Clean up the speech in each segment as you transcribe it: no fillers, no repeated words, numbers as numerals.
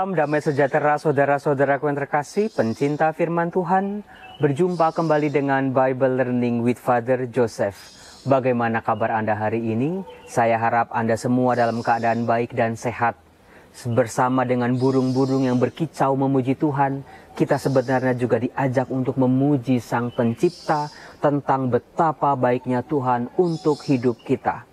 Salam damai sejahtera saudara-saudaraku yang terkasih, pencinta firman Tuhan. Berjumpa kembali dengan Bible Learning with Father Joseph. Bagaimana kabar Anda hari ini? Saya harap Anda semua dalam keadaan baik dan sehat. Bersama dengan burung-burung yang berkicau memuji Tuhan, kita sebenarnya juga diajak untuk memuji Sang Pencipta tentang betapa baiknya Tuhan untuk hidup kita.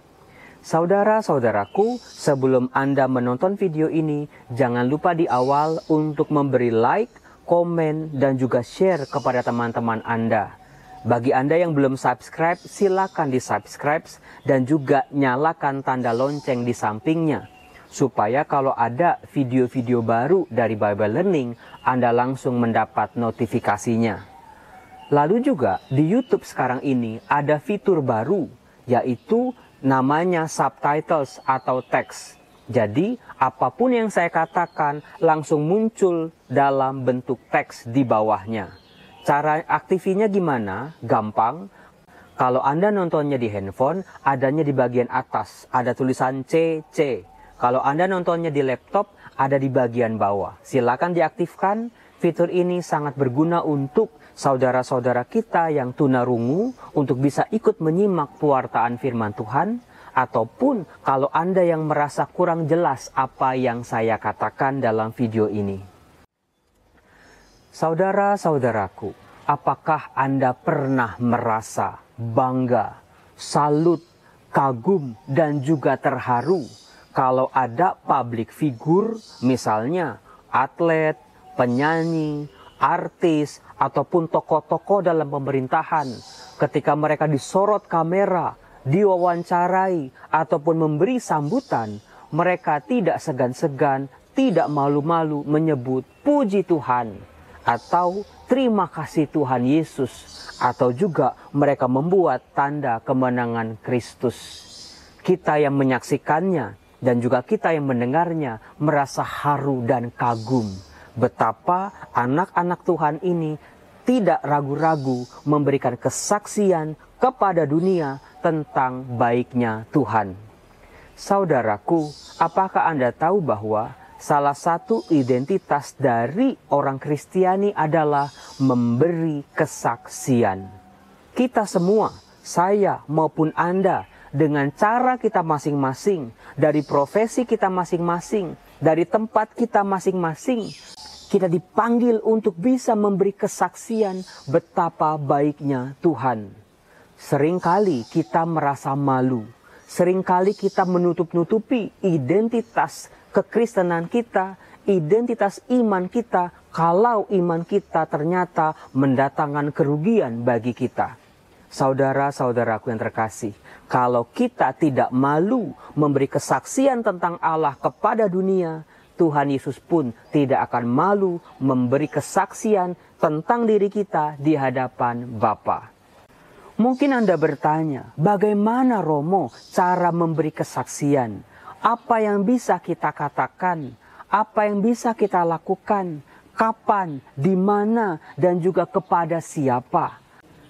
Saudara-saudaraku, sebelum Anda menonton video ini, jangan lupa di awal untuk memberi like, komen, dan juga share kepada teman-teman Anda. Bagi Anda yang belum subscribe, silakan di-subscribe dan juga nyalakan tanda lonceng di sampingnya. Supaya kalau ada video-video baru dari Bible Learning, Anda langsung mendapat notifikasinya. Lalu juga di YouTube sekarang ini ada fitur baru, yaitu namanya subtitles atau teks. Jadi apapun yang saya katakan langsung muncul dalam bentuk teks di bawahnya. Cara aktifinya gimana? Gampang. Kalau Anda nontonnya di handphone, adanya di bagian atas, ada tulisan CC. Kalau Anda nontonnya di laptop, ada di bagian bawah. Silakan diaktifkan. Fitur ini sangat berguna untuk saudara-saudara kita yang tunarungu untuk bisa ikut menyimak pewartaan firman Tuhan, ataupun kalau Anda yang merasa kurang jelas apa yang saya katakan dalam video ini. Saudara-saudaraku, apakah Anda pernah merasa bangga, salut, kagum, dan juga terharu kalau ada public figure, misalnya atlet, penyanyi, artis, ataupun tokoh-tokoh dalam pemerintahan, ketika mereka disorot kamera, diwawancarai, ataupun memberi sambutan, mereka tidak segan-segan, tidak malu-malu menyebut puji Tuhan, atau terima kasih Tuhan Yesus, atau juga mereka membuat tanda kemenangan Kristus. Kita yang menyaksikannya, dan juga kita yang mendengarnya, merasa haru dan kagum. Betapa anak-anak Tuhan ini tidak ragu-ragu memberikan kesaksian kepada dunia tentang baiknya Tuhan. Saudaraku, apakah Anda tahu bahwa salah satu identitas dari orang Kristiani adalah memberi kesaksian? Kita semua, saya maupun Anda, dengan cara kita masing-masing, dari profesi kita masing-masing, dari tempat kita masing-masing, kita dipanggil untuk bisa memberi kesaksian betapa baiknya Tuhan. Seringkali kita merasa malu. Seringkali kita menutup-nutupi identitas kekristenan kita, identitas iman kita, kalau iman kita ternyata mendatangkan kerugian bagi kita. Saudara-saudaraku yang terkasih, kalau kita tidak malu memberi kesaksian tentang Allah kepada dunia, Tuhan Yesus pun tidak akan malu memberi kesaksian tentang diri kita di hadapan Bapa. Mungkin Anda bertanya, bagaimana Romo cara memberi kesaksian? Apa yang bisa kita katakan? Apa yang bisa kita lakukan? Kapan? Di mana? Dan juga kepada siapa?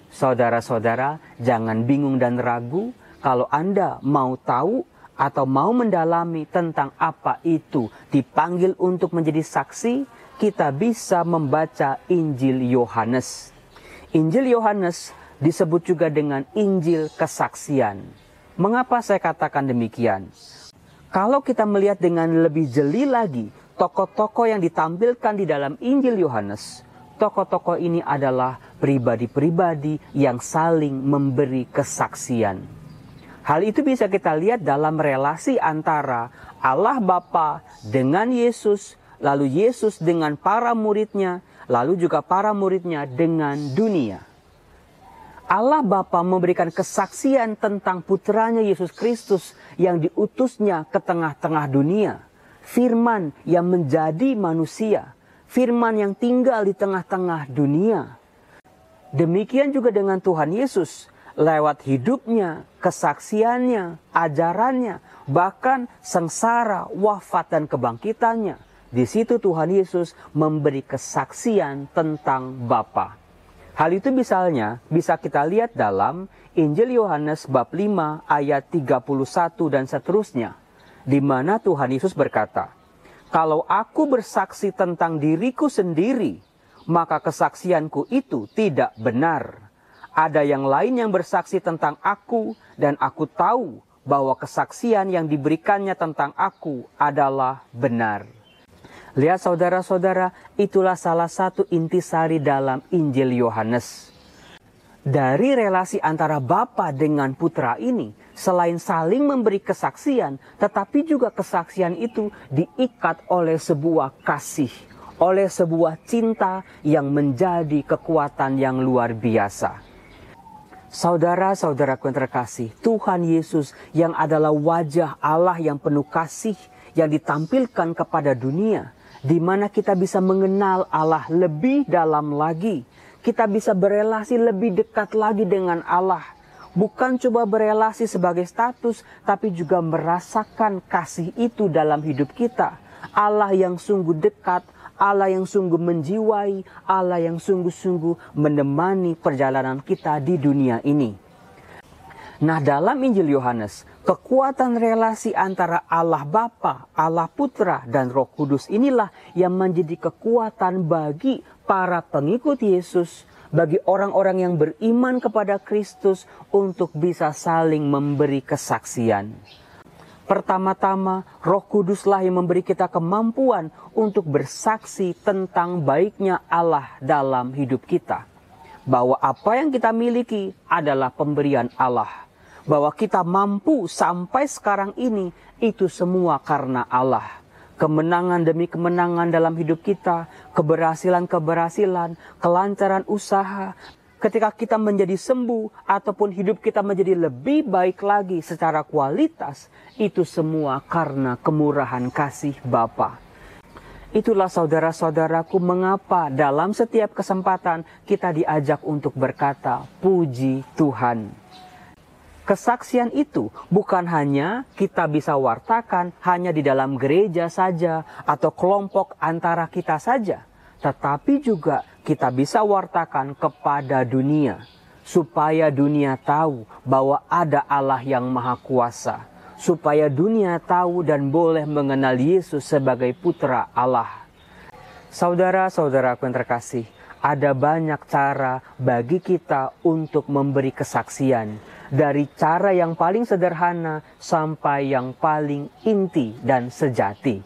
Saudara-saudara, jangan bingung dan ragu. Kalau Anda mau tahu atau mau mendalami tentang apa itu dipanggil untuk menjadi saksi, kita bisa membaca Injil Yohanes. Injil Yohanes disebut juga dengan Injil kesaksian. Mengapa saya katakan demikian? Kalau kita melihat dengan lebih jeli lagi, tokoh-tokoh yang ditampilkan di dalam Injil Yohanes, tokoh-tokoh ini adalah pribadi-pribadi yang saling memberi kesaksian. Hal itu bisa kita lihat dalam relasi antara Allah Bapa dengan Yesus, lalu Yesus dengan para muridnya, lalu juga para muridnya dengan dunia. Allah Bapa memberikan kesaksian tentang putranya Yesus Kristus yang diutusnya ke tengah-tengah dunia. Firman yang menjadi manusia, firman yang tinggal di tengah-tengah dunia. Demikian juga dengan Tuhan Yesus. Lewat hidupnya, kesaksiannya, ajarannya, bahkan sengsara, wafat, dan kebangkitannya. Di situ Tuhan Yesus memberi kesaksian tentang Bapa. Hal itu misalnya bisa kita lihat dalam Injil Yohanes bab 5 ayat 31 dan seterusnya. Di mana Tuhan Yesus berkata, Kalau aku bersaksi tentang diriku sendiri, maka kesaksianku itu tidak benar. Ada yang lain yang bersaksi tentang aku, dan aku tahu bahwa kesaksian yang diberikannya tentang aku adalah benar. Lihat saudara-saudara, itulah salah satu intisari dalam Injil Yohanes. Dari relasi antara Bapa dengan Putra ini, selain saling memberi kesaksian, tetapi juga kesaksian itu diikat oleh sebuah kasih, oleh sebuah cinta yang menjadi kekuatan yang luar biasa. Saudara-saudaraku yang terkasih, Tuhan Yesus yang adalah wajah Allah yang penuh kasih yang ditampilkan kepada dunia, di mana kita bisa mengenal Allah lebih dalam lagi. Kita bisa berelasi lebih dekat lagi dengan Allah. Bukan coba berelasi sebagai status, tapi juga merasakan kasih itu dalam hidup kita. Allah yang sungguh dekat, Allah yang sungguh menjiwai, Allah yang sungguh-sungguh menemani perjalanan kita di dunia ini. Nah, dalam Injil Yohanes, kekuatan relasi antara Allah Bapa, Allah Putra, dan Roh Kudus inilah yang menjadi kekuatan bagi para pengikut Yesus, bagi orang-orang yang beriman kepada Kristus untuk bisa saling memberi kesaksian. Pertama-tama, Roh Kuduslah yang memberi kita kemampuan untuk bersaksi tentang baiknya Allah dalam hidup kita. Bahwa apa yang kita miliki adalah pemberian Allah. Bahwa kita mampu sampai sekarang ini, itu semua karena Allah. Kemenangan demi kemenangan dalam hidup kita, keberhasilan-keberhasilan, kelancaran usaha. Ketika kita menjadi sembuh ataupun hidup kita menjadi lebih baik lagi secara kualitas, itu semua karena kemurahan kasih Bapa. Itulah saudara-saudaraku mengapa dalam setiap kesempatan kita diajak untuk berkata, puji Tuhan. Kesaksian itu bukan hanya kita bisa wartakan hanya di dalam gereja saja atau kelompok antara kita saja. Tetapi juga kita bisa wartakan kepada dunia. Supaya dunia tahu bahwa ada Allah yang Maha Kuasa. Supaya dunia tahu dan boleh mengenal Yesus sebagai Putra Allah. Saudara-saudaraku yang terkasih, ada banyak cara bagi kita untuk memberi kesaksian. Dari cara yang paling sederhana sampai yang paling inti dan sejati.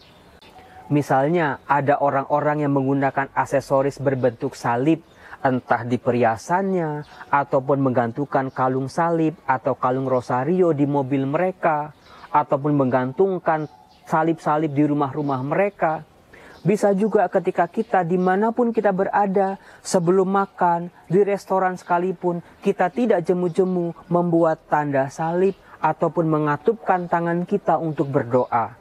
Misalnya ada orang-orang yang menggunakan aksesoris berbentuk salib, entah di perhiasannya, ataupun menggantungkan kalung salib atau kalung rosario di mobil mereka, ataupun menggantungkan salib-salib di rumah-rumah mereka. Bisa juga ketika kita dimanapun kita berada, sebelum makan, di restoran sekalipun, kita tidak jemu-jemu membuat tanda salib ataupun mengatupkan tangan kita untuk berdoa.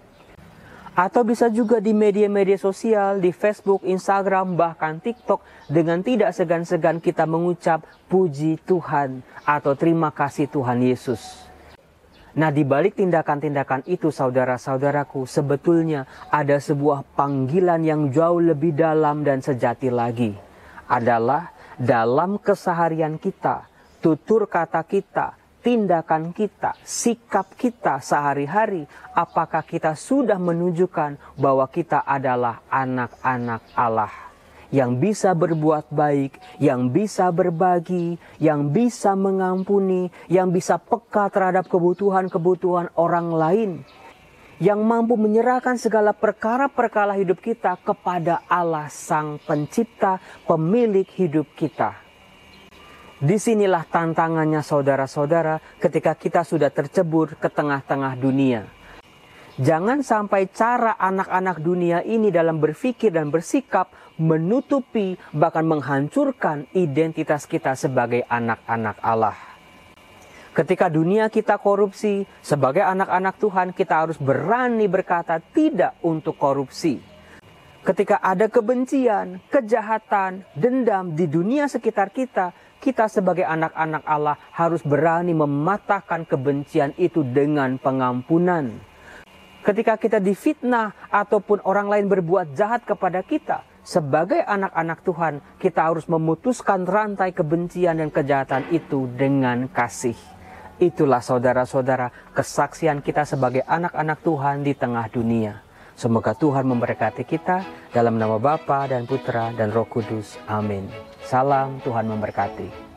Atau bisa juga di media-media sosial, di Facebook, Instagram, bahkan TikTok, dengan tidak segan-segan kita mengucap puji Tuhan atau terima kasih Tuhan Yesus. Nah, di balik tindakan-tindakan itu saudara-saudaraku, sebetulnya ada sebuah panggilan yang jauh lebih dalam dan sejati lagi. Adalah dalam keseharian kita, tutur kata kita, tindakan kita, sikap kita sehari-hari, apakah kita sudah menunjukkan bahwa kita adalah anak-anak Allah. Yang bisa berbuat baik, yang bisa berbagi, yang bisa mengampuni, yang bisa peka terhadap kebutuhan-kebutuhan orang lain. Yang mampu menyerahkan segala perkara-perkara hidup kita kepada Allah Sang Pencipta, pemilik hidup kita. Disinilah tantangannya saudara-saudara ketika kita sudah tercebur ke tengah-tengah dunia. Jangan sampai cara anak-anak dunia ini dalam berpikir dan bersikap menutupi bahkan menghancurkan identitas kita sebagai anak-anak Allah. Ketika dunia kita korupsi, sebagai anak-anak Tuhan kita harus berani berkata tidak untuk korupsi. Ketika ada kebencian, kejahatan, dendam di dunia sekitar kita, kita sebagai anak-anak Allah harus berani mematahkan kebencian itu dengan pengampunan. Ketika kita difitnah ataupun orang lain berbuat jahat kepada kita, sebagai anak-anak Tuhan, kita harus memutuskan rantai kebencian dan kejahatan itu dengan kasih. Itulah saudara-saudara kesaksian kita sebagai anak-anak Tuhan di tengah dunia. Semoga Tuhan memberkati kita dalam nama Bapa dan Putra dan Roh Kudus. Amin. Salam, Tuhan memberkati.